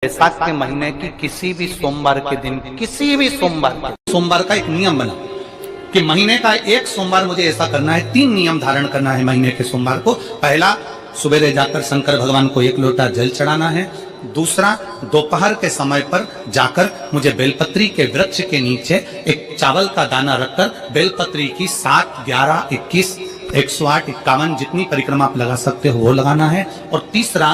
वैशाख के महीने की किसी भी सोमवार के दिन, किसी भी सोमवार का एक नियम बना कि महीने का एक सोमवार मुझे ऐसा करना है। 3 नियम धारण करना है महीने के सोमवार को। पहला, सुबेरे जाकर शंकर भगवान को 1 लोटा जल चढ़ाना है। दूसरा, दोपहर के समय पर जाकर मुझे बेलपत्री के वृक्ष के नीचे एक चावल का दाना रखकर बेलपत्री की 7, 11, 21, 108, 51 जितनी परिक्रमा आप लगा सकते हो वो लगाना है। और तीसरा,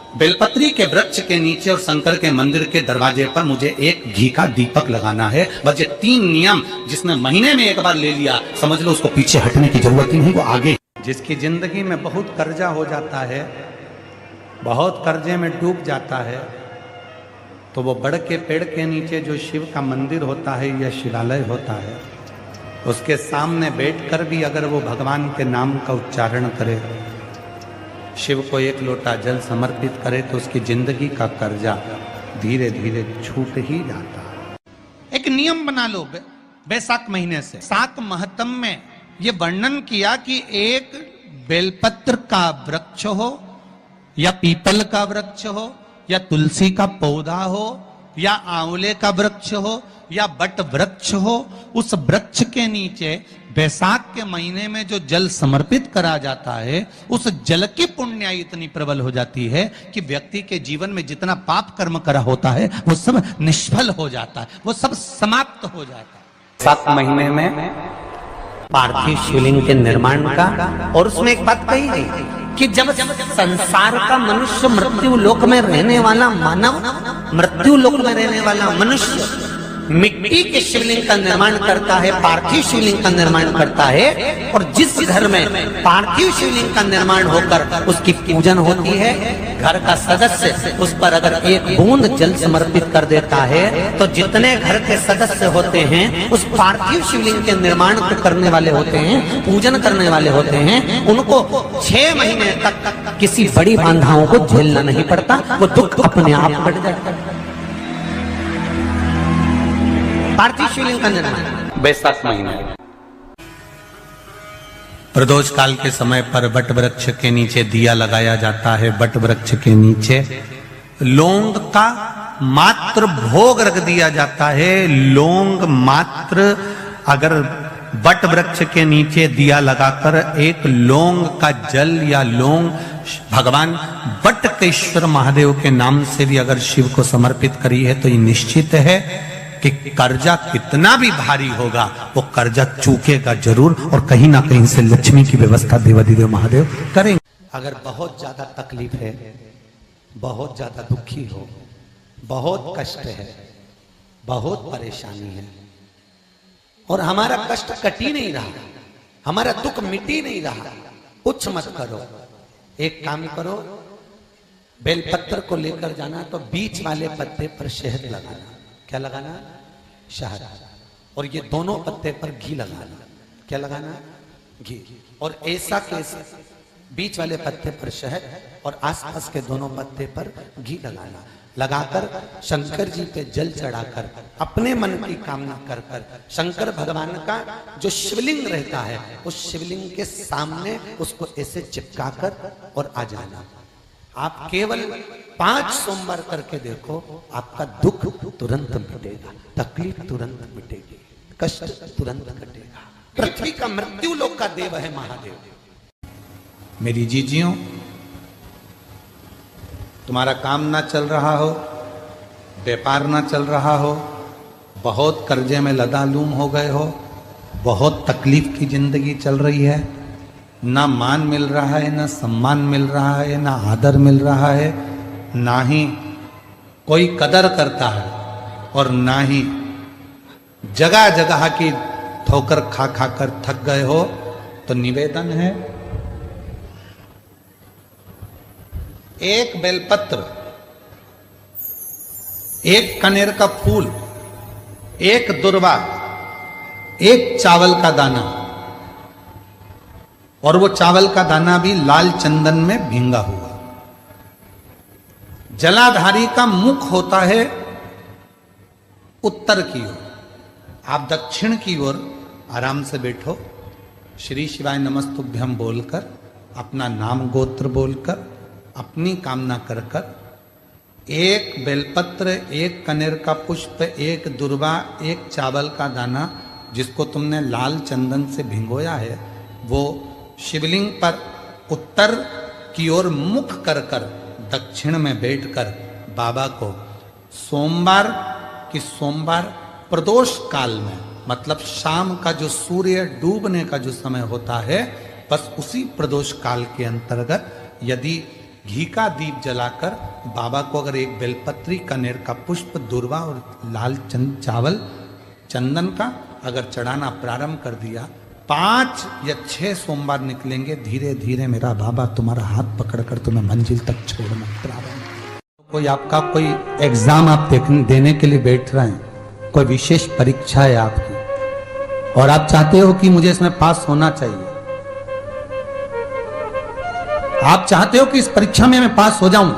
बेलपत्री के वृक्ष के नीचे और शंकर के मंदिर के दरवाजे पर मुझे एक घी का दीपक लगाना है। बस ये 3 नियम जिसने महीने में एक बार ले लिया, समझ लो उसको पीछे हटने की जरूरत ही नहीं, वो आगे। जिसकी जिंदगी में बहुत कर्जा हो जाता है, बहुत कर्जे में डूब जाता है, तो वो बड़ के पेड़ के नीचे जो शिव का मंदिर होता है या शिवालय होता है, उसके सामने बैठकर भी अगर वो भगवान के नाम का उच्चारण करे, शिव को 1 लोटा जल समर्पित करे, तो उसकी जिंदगी का कर्जा धीरे धीरे छूट ही जाता है। एक नियम बना लो वैशाख महीने से। शाक महत्म में ये वर्णन किया कि एक बेलपत्र का वृक्ष हो या पीपल का वृक्ष हो या तुलसी का पौधा हो या आंवले का वृक्ष हो या बट वृक्ष हो, उस वृक्ष के नीचे वैशाख के महीने में जो जल समर्पित करा जाता है, उस जल की पुण्याई इतनी प्रबल हो जाती है कि व्यक्ति के जीवन में जितना पाप कर्म करा होता है वो सब निष्फल हो जाता है, वो सब समाप्त हो जाता है। 7 महीने में पार्थिव शिवलिंग के निर्माण का, और उसमें एक बात कही गई कि जब संसार का मनुष्य मृत्यु लोक में रहने वाला मानव, मृत्यु लोक में रहने वाला मनुष्य मिट्टी के शिवलिंग का निर्माण करता है, पार्थिव शिवलिंग का निर्माण करता है, और जिस घर में पार्थिव शिवलिंग का निर्माण होकर उसकी पूजन होती है, घर का सदस्य उस पर अगर 1 बूंद जल समर्पित कर देता है, तो जितने घर के सदस्य होते हैं उस पार्थिव शिवलिंग के निर्माण को करने वाले होते हैं, पूजन करने वाले होते हैं, उनको 6 महीने तक किसी बड़ी बाधाओं को झेलना नहीं पड़ता, वो दुख अपने आप कट जाता है। पार्थिव शिवलिंग का निर्माण वैशाख महीने। प्रदोष काल के समय पर बट वृक्ष के नीचे दिया लगाया जाता है। बट वृक्ष के नीचे लौंग का मात्र भोग रख दिया जाता है। लौंग मात्र, अगर बट वृक्ष के नीचे दिया लगाकर 1 लौंग का जल या लौंग भगवान बटकेश्वर महादेव के नाम से भी अगर शिव को समर्पित करी है, तो ये निश्चित है कि कर्जा कितना भी भारी होगा वो कर्जा चूकेगा जरूर, और कहीं ना कहीं से लक्ष्मी की व्यवस्था देवाधिदेव महादेव करेंगे। अगर बहुत ज्यादा तकलीफ है, बहुत ज्यादा दुखी हो, बहुत कष्ट है, बहुत परेशानी है, और हमारा कष्ट कट ही नहीं रहा, हमारा दुख मिट ही नहीं रहा, कुछ मत करो, एक काम करो, बेलपत्र को लेकर जाना तो बीच वाले पत्ते पर शहद लगाना। क्या लगाना? शहद। और ये दोनों पत्ते पर घी लगाना। क्या लगाना? घी। और ऐसा कैसे? बीच वाले पत्ते पर शहद और आसपास के दोनों पत्ते पर घी लगाना। लगाकर शंकर जी पे जल चढ़ाकर अपने मन की कामना कर कर शंकर भगवान का जो शिवलिंग रहता है उस शिवलिंग के सामने उसको ऐसे चिपकाकर और आ जाना। आप केवल 5 सोमवार करके देखो, आपका दुख तुरंत मिटेगा, तकलीफ तुरंत मिटेगी, कष्ट तुरंत कटेगा। पृथ्वी का मृत्यु लोक का देव है महादेव। मेरी जीजियों, तुम्हारा काम ना चल रहा हो, व्यापार ना चल रहा हो, बहुत कर्जे में लदालूम हो गए हो, बहुत तकलीफ की जिंदगी चल रही है, ना मान मिल रहा है, ना सम्मान मिल रहा है, ना आदर मिल रहा है, ना ही कोई कदर करता है, और ना ही जगह जगह की ठोकर खा खा कर थक गए हो, तो निवेदन है, एक बेलपत्र, एक कनेर का फूल, एक दुर्वा, एक चावल का दाना, और वो चावल का दाना भी लाल चंदन में भींगा हुआ। जलाधारी का मुख होता है उत्तर की ओर, आप दक्षिण की ओर आराम से बैठो, श्री शिवाय नमस्तुभ्यम बोलकर, अपना नाम गोत्र बोलकर, अपनी कामना कर कर एक बेलपत्र, एक कनेर का पुष्प, एक दुर्वा, एक चावल का दाना जिसको तुमने लाल चंदन से भिगोया है, वो शिवलिंग पर उत्तर की ओर मुख कर कर दक्षिण में बैठकर बाबा को सोमवार प्रदोष काल में, मतलब शाम का जो सूर्य डूबने का जो समय होता है, बस उसी प्रदोष काल के अंतर्गत यदि घी का दीप जलाकर बाबा को अगर एक बेलपत्री, कनेर का पुष्प, दुर्वा और लाल चावल चंदन का अगर चढ़ाना प्रारंभ कर दिया, 5 या 6 सोमवार निकलेंगे, धीरे धीरे मेरा बाबा तुम्हारा हाथ पकड़कर तुम्हें मंजिल तक छोड़ना प्रारंभ। कोई आपका कोई एग्जाम आप देने के लिए बैठ रहे हैं, कोई विशेष परीक्षा है आपकी और आप चाहते हो कि मुझे इसमें पास होना चाहिए, आप चाहते हो कि इस परीक्षा में मैं पास हो जाऊं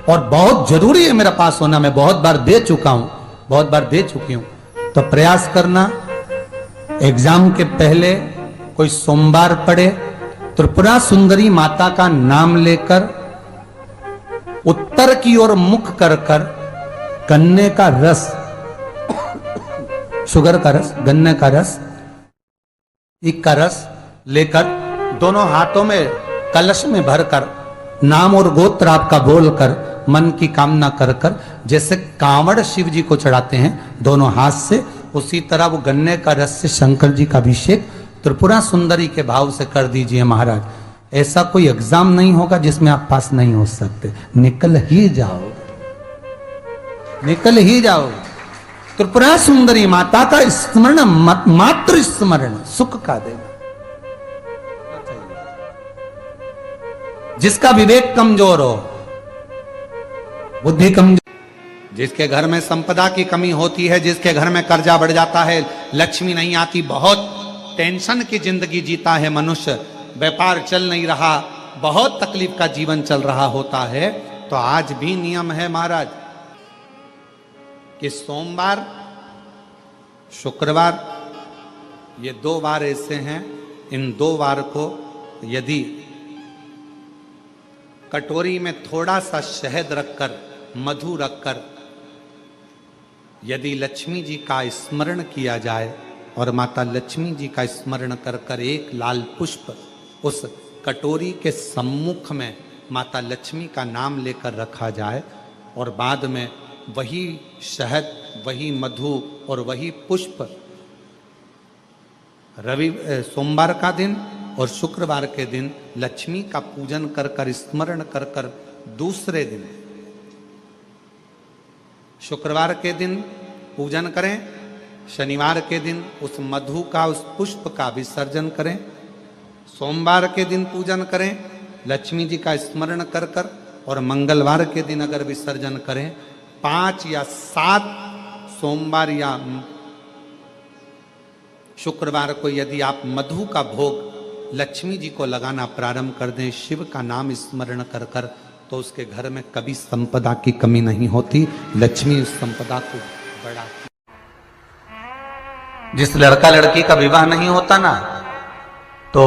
और बहुत जरूरी है मेरा पास होना, मैं बहुत बार दे चुका हूं, बहुत बार दे चुकी हूं, तो प्रयास करना एग्जाम के पहले कोई सोमवार पड़े, त्रिपुरा सुंदरी माता का नाम लेकर उत्तर की ओर मुख कर कर गन्ने का रस, शुगर का रस, गन्ने का रस, एक का रस लेकर दोनों हाथों में कलश में भरकर नाम और गोत्र आपका बोलकर मन की कामना कर कर, जैसे कांवड़ शिव जी को चढ़ाते हैं दोनों हाथ से, उसी तरह वो गन्ने का रस से शंकर जी का अभिषेक त्रिपुरा सुंदरी के भाव से कर दीजिए महाराज। ऐसा कोई एग्जाम नहीं होगा जिसमें आप पास नहीं हो सकते, निकल ही जाओगे, निकल ही जाओगे। त्रिपुरा सुंदरी माता का स्मरण, मात्र स्मरण सुख का देगा। जिसका विवेक कमजोर हो, बुद्धि कमजोर, जिसके घर में संपदा की कमी होती है, जिसके घर में कर्जा बढ़ जाता है, लक्ष्मी नहीं आती, बहुत टेंशन की जिंदगी जीता है मनुष्य, व्यापार चल नहीं रहा, बहुत तकलीफ का जीवन चल रहा होता है, तो आज भी नियम है महाराज कि सोमवार, शुक्रवार, ये 2 वार ऐसे हैं, इन 2 वार को यदि कटोरी में थोड़ा सा शहद रखकर, मधु रखकर यदि लक्ष्मी जी का स्मरण किया जाए और माता लक्ष्मी जी का स्मरण कर कर एक लाल पुष्प उस कटोरी के सम्मुख में माता लक्ष्मी का नाम लेकर रखा जाए और बाद में वही शहद, वही मधु और वही पुष्प सोमवार का दिन और शुक्रवार के दिन लक्ष्मी का पूजन कर कर, स्मरण कर कर, दूसरे दिन शुक्रवार के दिन पूजन करें, शनिवार के दिन उस मधु का, उस पुष्प का विसर्जन करें, सोमवार के दिन पूजन करें लक्ष्मी जी का स्मरण कर कर, और मंगलवार के दिन अगर विसर्जन करें, 5 या 7 सोमवार या शुक्रवार को यदि आप मधु का भोग लक्ष्मी जी को लगाना प्रारंभ कर दें, शिव का नाम स्मरण कर कर, तो उसके घर में कभी संपदा की कमी नहीं होती, लक्ष्मी उस संपदा को बढ़ाती। जिस लड़का लड़की का विवाह नहीं होता ना, तो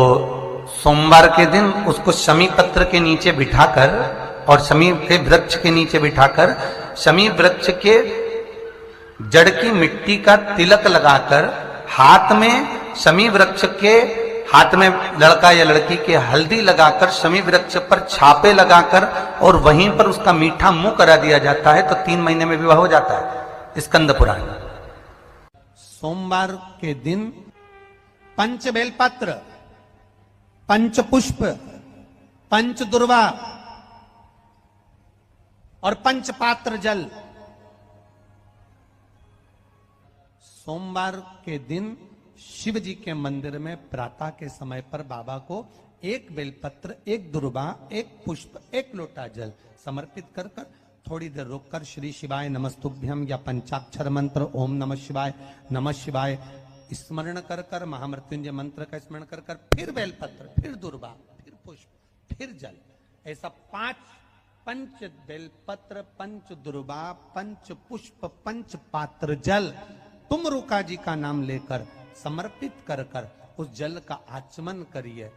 सोमवार के दिन उसको शमी पत्र के नीचे बिठाकर और शमी के वृक्ष के नीचे बिठाकर शमी वृक्ष के जड़ की मिट्टी का तिलक लगाकर, हाथ में शमी वृक्ष के, हाथ में लड़का या लड़की के हल्दी लगाकर, शमी वृक्ष पर छापे लगाकर और वहीं पर उसका मीठा मुंह करा दिया जाता है, तो 3 महीने में विवाह हो जाता है। स्कंद पुराण। सोमवार के दिन पंच बेलपत्र, पंच पुष्प, पंच दुर्वा और पंच पात्र जल। सोमवार के दिन शिव जी के मंदिर में प्रातः के समय पर बाबा को एक बेलपत्र, एक दुर्वा, एक पुष्प, एक लोटा जल समर्पित कर कर थोड़ी देर रोककर श्री शिवाय नमस्तुभ्यम या पंचाक्षर मंत्र ओम नमः शिवाय स्मरण कर कर, महामृत्युंजय मंत्र का स्मरण कर कर, फिर बेलपत्र, फिर दुर्वा, फिर पुष्प, फिर जल, ऐसा 5 पंच बेलपत्र, पंच दुर्वा, पंच पुष्प, पंच पात्र जल तुम रुका जी का नाम लेकर समर्पित कर कर उस जल का आचमन करिए।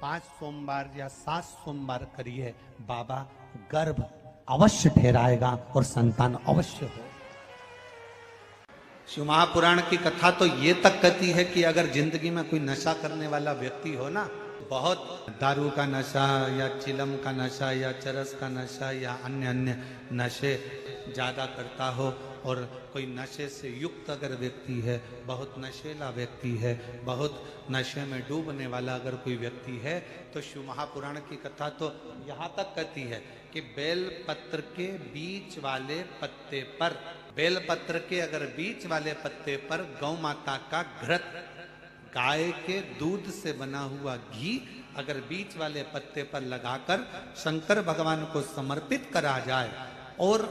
5 सोमवार या 7 सोमवार करिए। बाबा गर्भ अवश्य ठहराएगा और संतान अवश्य हो। शिव महापुराण की कथा तो ये तक कहती है कि अगर जिंदगी में कोई नशा करने वाला व्यक्ति हो ना, बहुत दारू का नशा या चिलम का नशा या चरस का नशा या अन्य अन्य नशे ज़्यादा करता हो, और कोई नशे से युक्त अगर व्यक्ति है, बहुत नशेला व्यक्ति है, बहुत नशे में डूबने वाला अगर कोई व्यक्ति है, तो शिव महापुराण की कथा तो यहाँ तक कहती है कि बेल पत्र के बीच वाले पत्ते पर, बेल पत्र के अगर बीच वाले पत्ते पर गौ माता का घृत, गाय के दूध से बना हुआ घी अगर बीच वाले पत्ते पर लगाकर शंकर भगवान को समर्पित करा जाए, और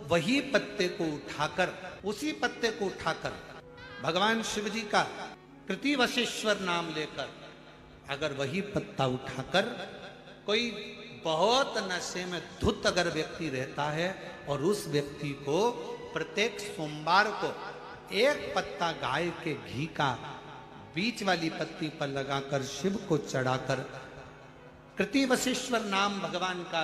वही पत्ते को उठाकर, उसी पत्ते को उठाकर भगवान शिव जी का कृतिवशेश्वर नाम लेकर, अगर वही पत्ता उठाकर कोई बहुत नशे में धुत अगर व्यक्ति रहता है, और उस व्यक्ति को प्रत्येक सोमवार को एक पत्ता गाय के घी का बीच वाली पत्ती पर लगाकर शिव को चढ़ाकर कृतिवशेश्वर नाम भगवान का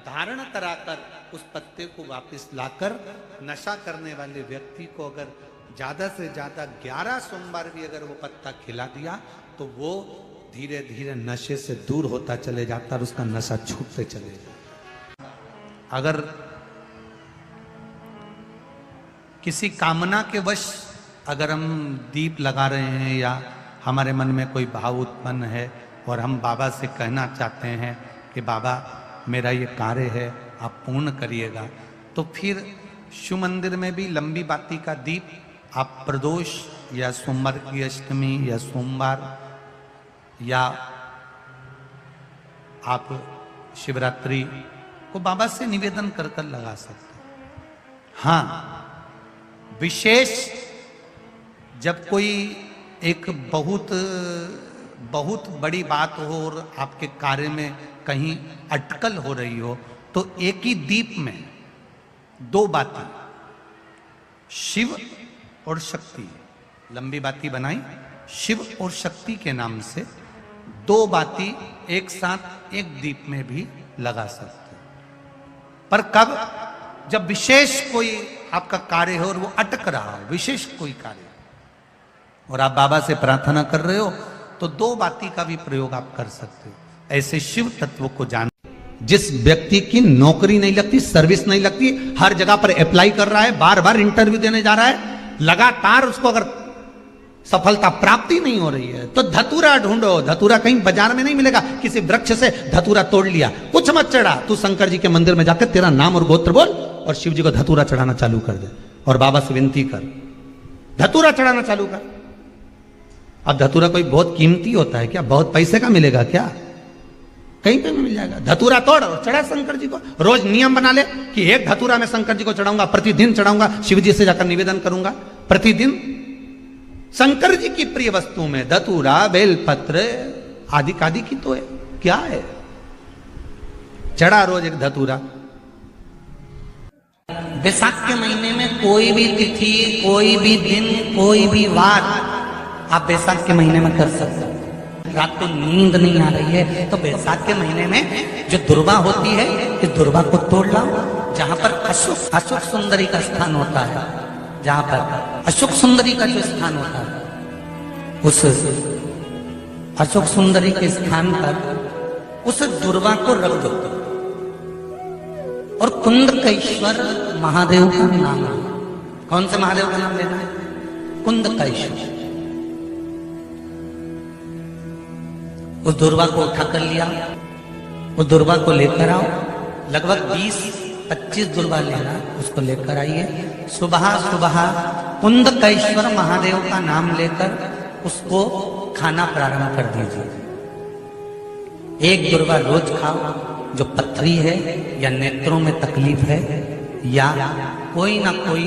धारण कराकर उस पत्ते को वापस लाकर नशा करने वाले व्यक्ति को अगर ज्यादा से ज्यादा 11 सोमवार भी अगर वो पत्ता खिला दिया, तो वो धीरे धीरे नशे से दूर होता चले जाता और उसका नशा छूटते चले जाता। अगर किसी कामना के वश अगर हम दीप लगा रहे हैं या हमारे मन में कोई भाव उत्पन्न है और हम बाबा से कहना चाहते हैं कि बाबा मेरा ये कार्य है आप पूर्ण करिएगा, तो फिर शिव मंदिर में भी लंबी बाती का दीप आप प्रदोष या सोमवार की अष्टमी या सोमवार या आप शिवरात्रि को बाबा से निवेदन कर कर लगा सकते हैं। हाँ, विशेष जब कोई एक बहुत बड़ी बात हो और आपके कार्य में कहीं अटकल हो रही हो, तो एक ही दीप में 2 बाती, शिव और शक्ति, लंबी बाती बनाई शिव और शक्ति के नाम से 2 बाती एक साथ एक दीप में भी लगा सकते हो। पर कब? जब विशेष कोई आपका कार्य हो और वो अटक रहा हो, विशेष कोई कार्य, और आप बाबा से प्रार्थना कर रहे हो, तो 2 बाती का भी प्रयोग आप कर सकते हो। ऐसे शिव तत्व को जान, जिस व्यक्ति की नौकरी नहीं लगती, सर्विस नहीं लगती, हर जगह पर अप्लाई कर रहा है, बार बार इंटरव्यू देने जा रहा है, लगातार उसको अगर सफलता प्राप्ति नहीं हो रही है, तो धतूरा ढूंढो। धतूरा कहीं बाजार में नहीं मिलेगा, किसी वृक्ष से धतूरा तोड़ लिया, कुछ मत चढ़ा, तू शंकर जी के मंदिर में जाकर तेरा नाम और गोत्र बोल और शिव जी को धतूरा चढ़ाना चालू कर दे और बाबा से विनती कर, धतूरा चढ़ाना चालू कर। अब धतूरा कोई बहुत कीमती होता है क्या? बहुत पैसे का मिलेगा क्या? कहीं पे भी मिल जाएगा। धतूरा तोड़ और चढ़ा शंकर जी को। रोज नियम बना ले कि एक धतूरा मैं शंकर जी को चढ़ाऊंगा, प्रतिदिन चढ़ाऊंगा, शिव जी से जाकर निवेदन करूंगा प्रतिदिन। शंकर जी की प्रिय वस्तु में धतूरा, बेलपत्र आदि कादि की तो है, क्या है? चढ़ा रोज एक धतूरा। वैशाख के महीने में कोई भी तिथि, कोई भी दिन, कोई भी वार आप वैशाख के महीने में कर सकते हो। रात को नींद नहीं आ रही है तो वैशाख के महीने में जो दुर्वा होती है, इस दुर्वा को तोड़ लाओ। जहां पर अशोक सुंदरी का स्थान होता है, जहां पर अशोक सुंदरी का जो स्थान होता है, उस अशोक सुंदरी के स्थान पर उस दुर्वा को रख दो और कुंदकेश्वर महादेव का नाम है। कौन से महादेव का नाम लेना है? कुंदकेश्वर। उस दुर्वा को उठा कर लिया, उस दुर्वा को लेकर आओ, लगभग 20-25 दुर्वा लेना, उसको लेकर आइए। सुबह सुबह कुंदकेश्वर महादेव का नाम लेकर उसको खाना प्रारंभ कर दीजिए। एक दुर्वा रोज खाओ। जो पथरी है या नेत्रों में तकलीफ है या कोई ना कोई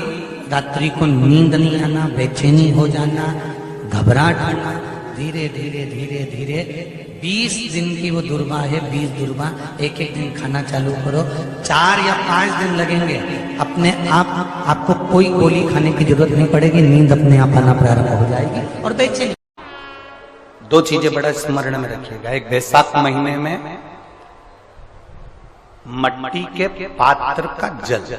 रात्रि को नींद नहीं आना, बेचैनी हो जाना, घबराहट आना, धीरे धीरे धीरे धीरे 20 दिन की वो दुर्वा है, 20 दुर्वा एक एक दिन खाना चालू करो। 4 या 5 दिन लगेंगे, अपने आप आपको कोई गोली खाने की जरूरत नहीं पड़ेगी, नींद अपने आप आना प्रारंभ हो जाएगी और बेचैनी। 2 चीजें बड़ा स्मरण में रखिएगा। एक, वैशाख महीने में मट्टी के पात्र का जल।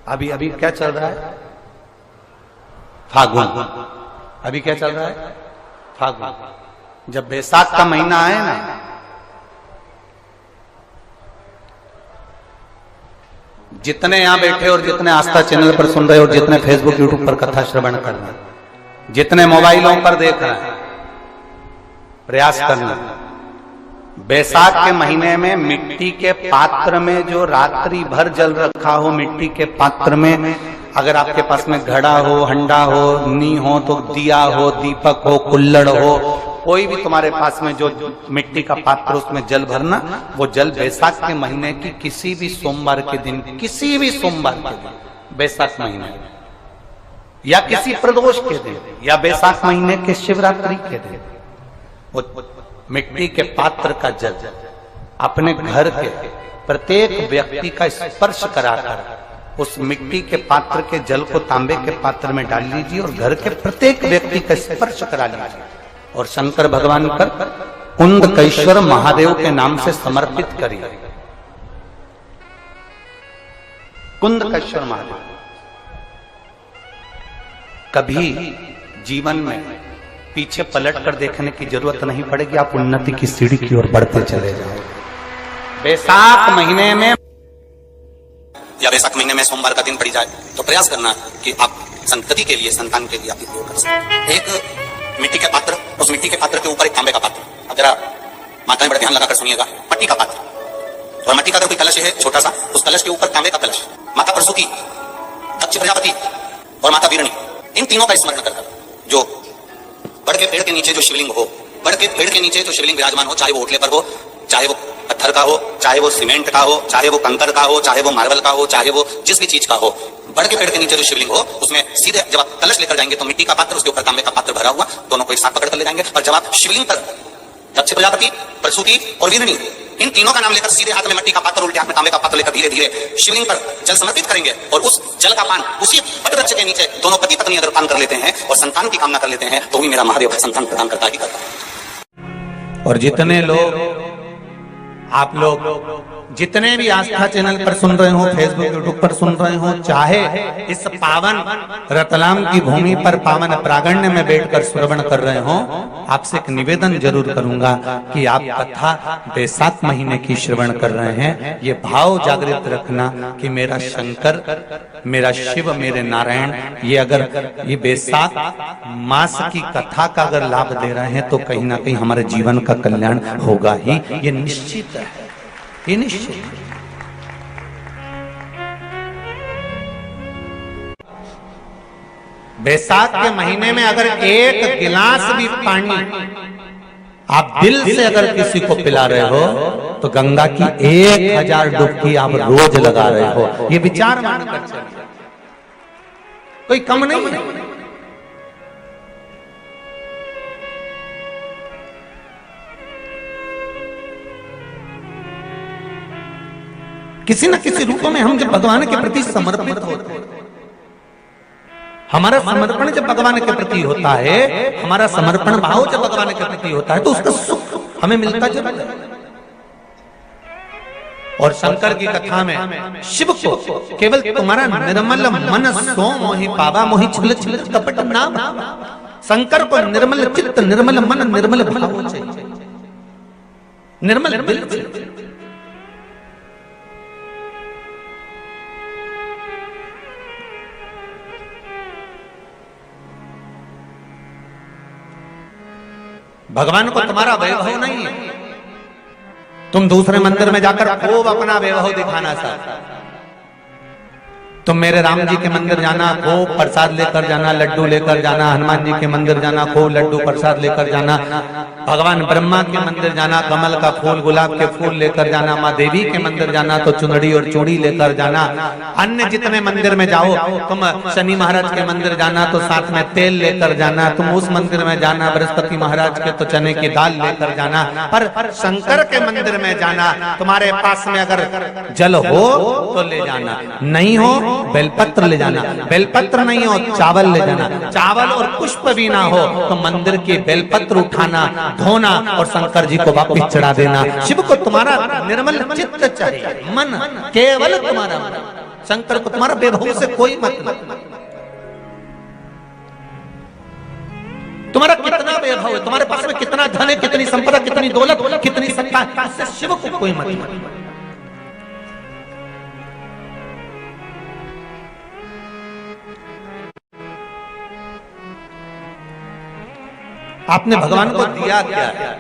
अभी अभी क्या चल रहा है? फागुन। अभी क्या चल रहा है? फागुन। जब बैसाख का महीना आए ना, जितने यहां बैठे और जितने आस्था चैनल पर सुन रहे और जितने फेसबुक यूट्यूब पर कथा श्रवण कर रहे हैं, जितने मोबाइलों पर देख रहे हैं, प्रयास करना, बैसाख के महीने में मिट्टी के पात्र में जो रात्रि भर जल रखा हो, मिट्टी के पात्र में, अगर आपके पास में घड़ा हो, हंडा हो, नी हो, तो दिया हो, दीपक हो, कुल्लड़ हो, कोई भी तुम्हारे पास में जो मिट्टी का पात्र, उसमें जल भरना। वो जल बैसाख के महीने की किसी भी सोमवार के दिन, किसी भी सोमवार के दिन, बैसाख महीने या किसी प्रदोष के दिन या बैसाख महीने के शिवरात्रि के दिन, वो मिट्टी के पात्र का जल अपने घर के प्रत्येक व्यक्ति का स्पर्श कराकर उस मिट्टी के पात्र के जल को तांबे के पात्र में डाल लीजिए और घर के प्रत्येक व्यक्ति का स्पर्श करा लीजिए और शंकर भगवान पर कुंदकेश्वर महादेव के नाम से समर्पित करिए। कुंदकेश्वर महादेव। कभी जीवन में पीछे पलट कर देखने की जरूरत नहीं पड़ेगी, आप उन्नति की सीढ़ी की ओर बढ़ते चले जाओ। बैसाख महीने में या बैसाख महीने में सोमवार का दिन पड़ी जाए तो प्रयास करना कि आप संतति के लिए, संतान के लिए आप उपयोग कर सकें। एक मिट्टी के पात्र, उस मिट्टी के पात्र के ऊपर एक तांबे का पात्र। अब जरा माताएं बड़ा ध्यान लगाकर सुनिएगा। मट्टी का पात्र और मट्टी का अगर कोई कलश है छोटा सा, उस कलश के ऊपर तांबे का कलश। माता प्रसूति, दक्ष प्रजापति और माता वीरणी, इन तीनों का स्मरण कर जो बड़ के पेड़ के नीचे जो शिवलिंग हो, बड़ के पेड़ के नीचे जो शिवलिंग विराजमान हो, चाहे वो ओटले पर हो, चाहे वो पत्थर का हो, चाहे वो सीमेंट का हो, चाहे वो कंकर का हो, चाहे वो मार्बल का हो, चाहे वो जिस भी चीज का हो, बड़ के पेड़ के नीचे जो शिवलिंग हो, उसमें सीधे जब आप कलश लेकर जाएंगे तो मिट्टी का पात्र, उसके ऊपर तांबे का पात्र भरा हुआ, दोनों को एक साथ पकड़ कर ले जाएंगे। और जब आप शिवलिंग पर दक्ष प्रजापति, प्रसूति और वीरणी, इन तीनों का नाम लेकर सीधे हाथ में मट्टी का पात्र, उल्टे हाथ में तांबे का पात्र लेकर धीरे धीरे शिवलिंग पर जल समर्पित करेंगे और उस जल का पान उसी वटवृक्ष के नीचे दोनों पति पत्नी अगर पान कर लेते हैं और संतान की कामना कर लेते हैं तो भी मेरा महादेव संतान प्रदान करता ही करता है। और जितने लोग, आप लोग जितने भी आस्था चैनल पर सुन रहे हो, फेसबुक यूट्यूब पर सुन रहे हो, चाहे इस पावन रतलाम की भूमि पर पावन प्रांगण में बैठकर श्रवण कर रहे हो, आपसे एक निवेदन जरूर करूंगा कि आप कथा बैसाख महीने की श्रवण कर रहे हैं, ये भाव जागृत रखना कि मेरा शंकर, मेरा शिव, मेरे नारायण, ये अगर ये बैसाख मास की कथा का अगर लाभ दे रहे हैं तो कहीं ना कहीं हमारे जीवन का कल्याण होगा ही, ये निश्चित है, ये निश्चित। बैसाख के महीने में अगर एक गिलास भी पानी आप दिल से अगर किसी को पिला रहे हो तो गंगा की 1000 डुबकी आप रोज लगा रहे हो। ये विचार मानकर चलिए, कोई कम नहीं है। किसी न किसी रूप में हम जब भगवान के प्रति समर्पित होते हैं, हमारा समर्पण जब भगवान के प्रति होता है, हमारा समर्पण भाव जब भगवान के प्रति होता है तो उसका सुख हमें मिलता जरूर है। और शंकर की कथा में शिव को केवल तुम्हारा निर्मल मन सो मोहि पावा मोहि छल छल कपट नाम। शंकर को निर्मल चित्त, निर्मल मन, निर्मल भाव चाहिए, निर्मल दिल चाहिए। भगवान को तुम्हारा वैभव नहीं है, तुम दूसरे मंदिर में जाकर खूब अपना वैभव दिखाना चाहते। तुम मेरे राम जी के मंदिर जाना, खूब प्रसाद लेकर जाना, लड्डू लेकर जाना, हनुमान जी के मंदिर जाना, खूब लड्डू प्रसाद लेकर जाना, भगवान ब्रह्मा के मंदिर जाना, कमल का फूल, गुलाब के फूल लेकर जाना, माँ देवी के मंदिर जाना तो चुनरी और चूड़ी लेकर जाना। अन्य जितने मंदिर में जाओ, तुम शनि महाराज के मंदिर जाना तो साथ में तेल लेकर जाना, तुम उस मंदिर में जाना बृहस्पति महाराज के तो चने की दाल लेकर जाना। पर शंकर के मंदिर में जाना, तुम्हारे पास में अगर जल हो तो ले जाना, नहीं हो बेलपत्र ले जाना, बेलपत्र नहीं हो चावल ले जाना, चावल और पुष्प भी ना हो तो मंदिर की बेलपत्र उठाना, धोना और शंकर जी को वापिस चढ़ा देना। शिव को तुम्हारा निर्मल चित्त चाहिए, मन, केवल तुम्हारा मन। शंकर को तुम्हारा वैभव से कोई मतलब। तुम्हारा कितना वैभव है, तुम्हारे पास में कितना धन है, कितनी संपदा, कितनी दौलत, कितनी सत्ता है, उससे शिव को कोई मतलब। आपने भगवान को दिया क्या है?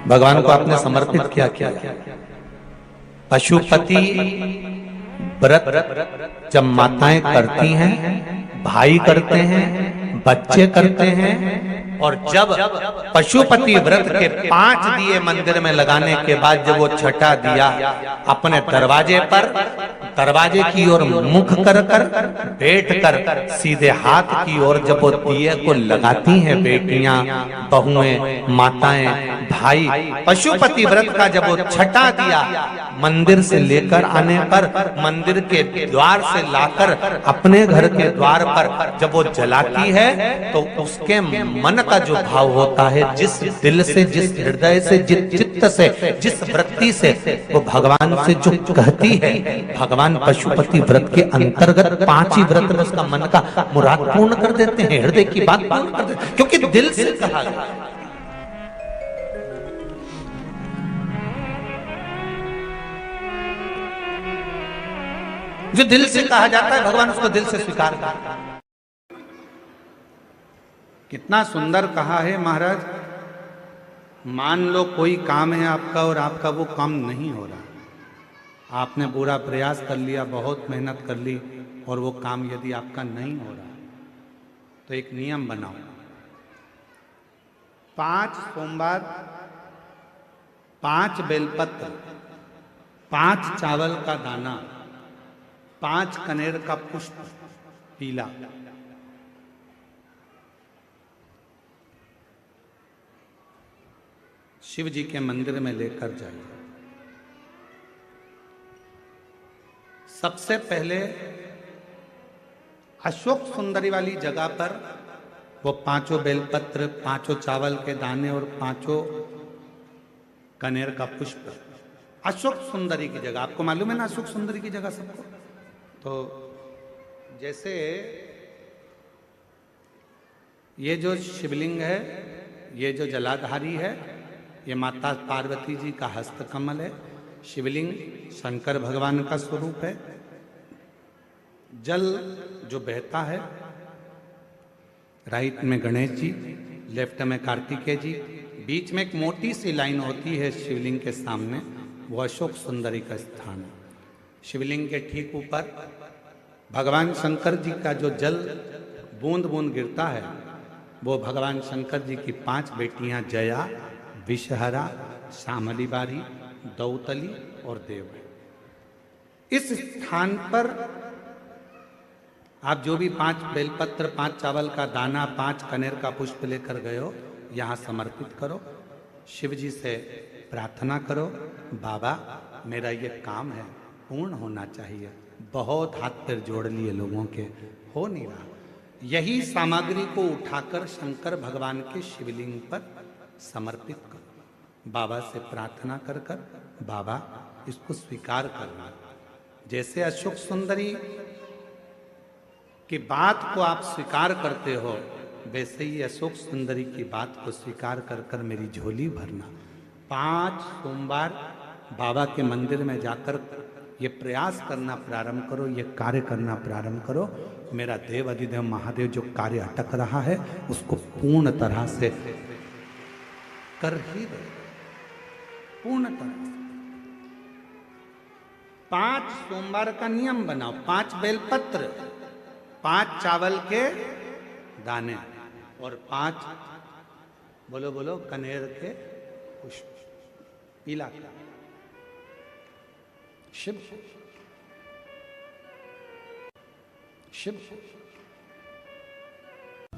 भगवान को आपने समर्पित किया क्या? पशुपति व्रत जब माताएं करती हैं, भाई करते हैं, बच्चे करते हैं, और जब पशुपति व्रत के 5 दिए मंदिर में लगाने के बाद जब वो छठा दिया अपने दरवाजे पर, दरवाजे की ओर मुख कर कर बैठ कर सीधे हाथ की ओर जब वो दिए को लगाती हैं बेटियां, बहुएं, माताएं, भाई, पशुपति व्रत का जब वो छठा दिया मंदिर से लेकर आने पर, मंदिर के द्वार से लाकर अपने घर के द्वार पर जब वो जलाती है, तो उसके मन का जो भाव होता है, जिस दिल से, जिस हृदय से, जिस चित्त से, जिस वृत्ति से वो भगवान से जो कहती है, भगवान पशुपति व्रत के अंतर्गत 5 ही व्रत में उसका मन का मुराद पूर्ण कर देते हैं, हृदय की बात पूर्ण कर देते हैं, क्योंकि दिल से कहा गया। जो दिल से कहा जाता है भगवान उसको दिल से स्वीकार करता है। कितना सुंदर कहा है महाराज। मान लो कोई काम है आपका और आपका वो काम नहीं हो रहा, आपने पूरा प्रयास कर लिया, बहुत मेहनत कर ली, और वो काम यदि आपका नहीं हो रहा, तो एक नियम बनाओ। 5 सोमवार, 5 बेलपत्र, 5 चावल का दाना, 5 कनेर का पुष्प पीला, शिव जी के मंदिर में लेकर जाइए। सबसे पहले अशोक सुंदरी वाली जगह पर वो 5 बेलपत्र, 5 चावल के दाने और 5 कनेर का पुष्प, अशोक सुंदरी की जगह, आपको मालूम है ना अशोक सुंदरी की जगह सबको। तो जैसे ये जो शिवलिंग है, ये जो जलाधारी है, ये माता पार्वती जी का हस्त कमल है। शिवलिंग शंकर भगवान का स्वरूप है। जल जो बहता है, राइट में गणेश जी, लेफ्ट में कार्तिकेय जी, बीच में एक मोटी सी लाइन होती है शिवलिंग के सामने, वो अशोक सुंदरी का स्थान है। शिवलिंग के ठीक ऊपर भगवान शंकर जी का जो जल बूंद बूंद गिरता है, वो भगवान शंकर जी की 5 बेटियां जया, विषहरा, शामली बारी, दौतली और देव है। इस स्थान पर आप जो भी 5 बेलपत्र, 5 चावल का दाना, 5 कनेर का पुष्प लेकर गए हो, यहाँ समर्पित करो। शिव जी से प्रार्थना करो, बाबा मेरा ये काम है पूर्ण होना चाहिए। बहुत हाथ पैर जोड़ लिए लोगों के, हो नहीं रहा। यही सामग्री को उठाकर शंकर भगवान के शिवलिंग पर समर्पित करो। बाबा से प्रार्थना कर कर, बाबा इसको स्वीकार करना। जैसे अशोक सुंदरी की बात को आप स्वीकार करते हो, वैसे ही अशोक सुंदरी की बात को स्वीकार कर कर मेरी झोली भरना। 5 सोमवार बाबा के मंदिर में जाकर ये प्रयास करना प्रारंभ करो, ये कार्य करना प्रारंभ करो। मेरा देव अधिदेव महादेव जो कार्य अटक रहा है उसको पूर्ण तरह से कर ही दे, पूर्ण तरह से। 5 सोमवार का नियम बनाओ, 5 बेलपत्र, 5 चावल के दाने और 5 बोलो बोलो कनेर के पुष्प, पीला शिव शिव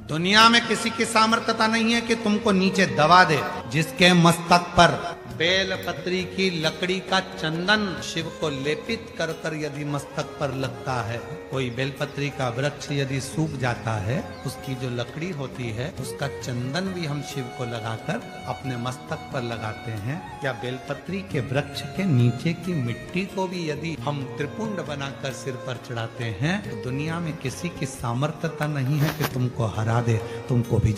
दुनिया में किसी की सामर्थ्यता नहीं है कि तुमको नीचे दबा दे। जिसके मस्तक पर बेलपत्री की लकड़ी का चंदन शिव को लेपित कर कर यदि मस्तक पर लगता है, कोई बेलपत्री का वृक्ष यदि सूख जाता है, उसकी जो लकड़ी होती है उसका चंदन भी हम शिव को लगाकर अपने मस्तक पर लगाते हैं। या बेलपत्री के वृक्ष के नीचे की मिट्टी को भी यदि हम त्रिपुंड बनाकर सिर पर चढ़ाते हैं, तो दुनिया में किसी की सामर्थ्यता नहीं है कि तुमको हरा दे, तुमको भी